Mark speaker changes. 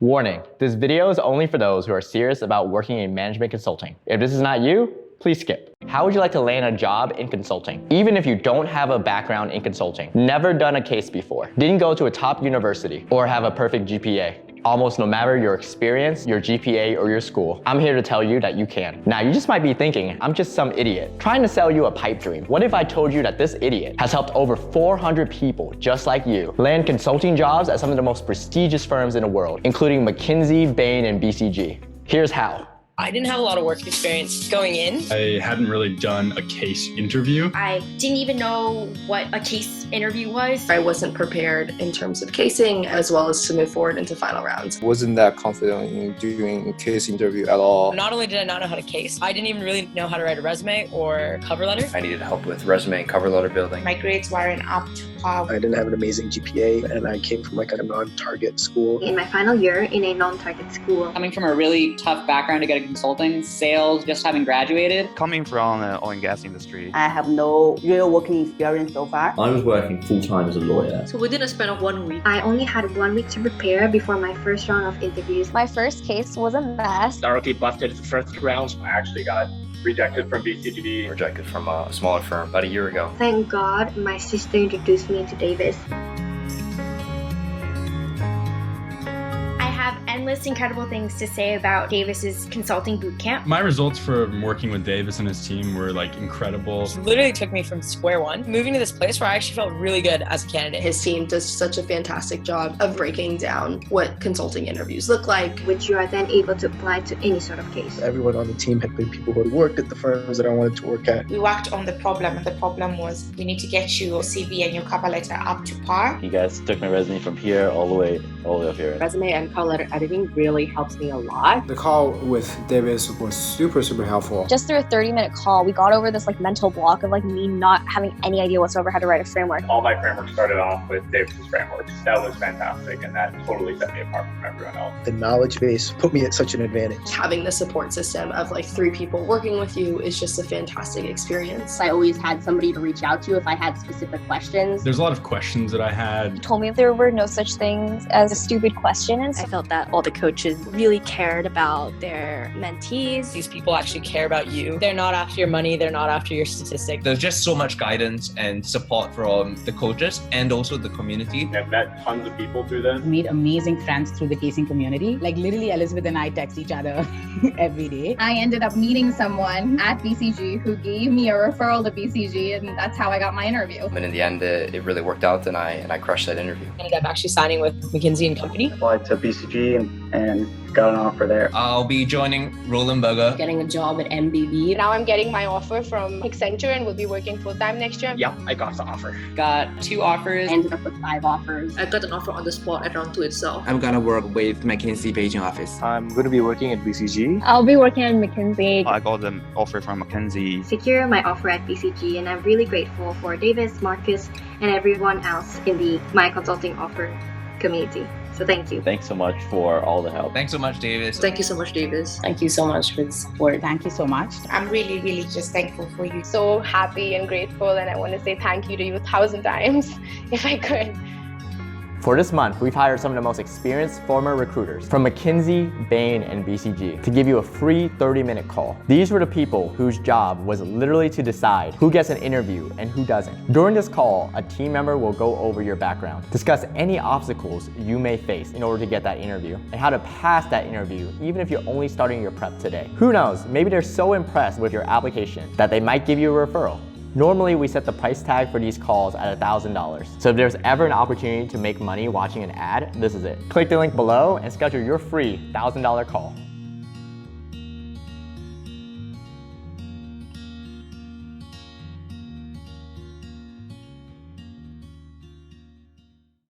Speaker 1: Warning, this video is only for those who are serious about working in management consulting. If this is not you, please skip. How would you like to land a job in consulting? Even if you don't have a background in consulting, never done a case before, didn't go to a top university, or have a perfect GPA. Almost no matter your experience, your GPA, or your school, I'm here to tell you that you can. Now, you just might be thinking, I'm just some idiot trying to sell you a pipe dream. What if I told you that this idiot has helped over 400 people just like you land consulting jobs at some of the most prestigious firms in the world, including McKinsey, Bain, and BCG? Here's how.
Speaker 2: I didn't have a lot of work experience going in.
Speaker 3: I hadn't really done a case interview.
Speaker 4: I didn't even know what a case interview was.
Speaker 5: I wasn't prepared in terms of casing as well as to move forward into final rounds.
Speaker 6: Wasn't that confident in doing a case interview at all.
Speaker 2: Not only did I not know how to case, I didn't even really know how to write a resume or cover letter.
Speaker 7: I needed help with resume and cover letter building.
Speaker 8: My grades weren't up to par.
Speaker 9: I didn't have an amazing GPA and I came from like a non-target school.
Speaker 10: In my final year in a non-target school.
Speaker 11: Coming from a really tough background to get a consulting, sales, just having graduated.
Speaker 12: Coming from the oil and gas industry.
Speaker 13: I have no real working experience so far.
Speaker 14: I was working full-time as a lawyer.
Speaker 15: So within a span of 1 week.
Speaker 10: I only had 1 week to prepare before my first round of interviews.
Speaker 16: My first case was a mess.
Speaker 17: Directly busted the first round.
Speaker 18: I actually got rejected from BCG.
Speaker 7: Rejected from a smaller firm about a year ago.
Speaker 10: Thank God my sister introduced me to Davis.
Speaker 4: I have endless incredible things to say about Davis's consulting bootcamp.
Speaker 3: My results from working with Davis and his team were like incredible.
Speaker 2: It literally took me from square one, moving to this place where I actually felt really good as a candidate.
Speaker 5: His team does such a fantastic job of breaking down what consulting interviews look like,
Speaker 10: which you are then able to apply to any sort of case.
Speaker 9: Everyone on the team had been people who had worked at the firms that I wanted to work at.
Speaker 8: We worked on the problem, and the problem was we need to get your CV and your cover letter up to par.
Speaker 19: You guys took my resume from here all the way up here.
Speaker 20: Resume and cover letter editing really helps me a lot.
Speaker 6: The call with Davis was super helpful.
Speaker 16: Just through a 30-minute call, we got over this mental block of me not having any idea whatsoever how to write a framework.
Speaker 18: All my frameworks started off with Davis's frameworks. That was fantastic, and that totally set me apart from everyone else.
Speaker 9: The knowledge base put me at such an advantage.
Speaker 5: Having the support system of 3 people working with you is just a fantastic experience.
Speaker 13: I always had somebody to reach out to if I had specific questions.
Speaker 3: There's a lot of questions that I had.
Speaker 16: He told me there were no such things as a stupid question. And
Speaker 5: I felt that all the coaches really cared about their mentees.
Speaker 2: These people actually care about you. They're not after your money. They're not after your statistics.
Speaker 7: There's just so much guidance and support from the coaches and also the community.
Speaker 18: I've met tons of people through this.
Speaker 20: Made amazing friends through the casing community. Literally Elizabeth and I text each other every day.
Speaker 2: I ended up meeting someone at BCG who gave me a referral to BCG, and that's how I got my interview.
Speaker 7: And in the end, it really worked out, and I crushed that interview.
Speaker 2: I ended up actually signing with McKinsey and Company.
Speaker 17: Applied to BCG and got an offer there.
Speaker 7: I'll be joining Roland Berger.
Speaker 20: Getting a job at MBB.
Speaker 15: Now I'm getting my offer from Accenture and will be working full-time next year.
Speaker 18: Yep, I got the offer.
Speaker 11: Got 2 offers.
Speaker 13: Ended up with 5 offers.
Speaker 15: I got an offer on the spot at round 2 itself.
Speaker 7: I'm gonna work with McKinsey Beijing office.
Speaker 9: I'm going to be working at BCG.
Speaker 16: I'll be working at McKinsey.
Speaker 12: I got an offer from McKinsey.
Speaker 10: Secure my offer at BCG, and I'm really grateful for Davis, Marcus, and everyone else in the My Consulting Offer community. So thank you.
Speaker 19: Thanks so much for all the help.
Speaker 7: Thanks so much, Davis.
Speaker 15: Thank you so much, Davis.
Speaker 11: Thank you so much for the support.
Speaker 20: Thank you so much.
Speaker 8: I'm really, really just thankful for you.
Speaker 15: So happy and grateful, and I want to say thank you to you 1,000 times if I could.
Speaker 1: For this month, we've hired some of the most experienced former recruiters from McKinsey, Bain, and BCG to give you a free 30-minute call. These were the people whose job was literally to decide who gets an interview and who doesn't. During this call, a team member will go over your background, discuss any obstacles you may face in order to get that interview, and how to pass that interview even if you're only starting your prep today. Who knows, maybe they're so impressed with your application that they might give you a referral. Normally, we set the price tag for these calls at $1,000. So if there's ever an opportunity to make money watching an ad, this is it. Click the link below and schedule your free $1,000 call.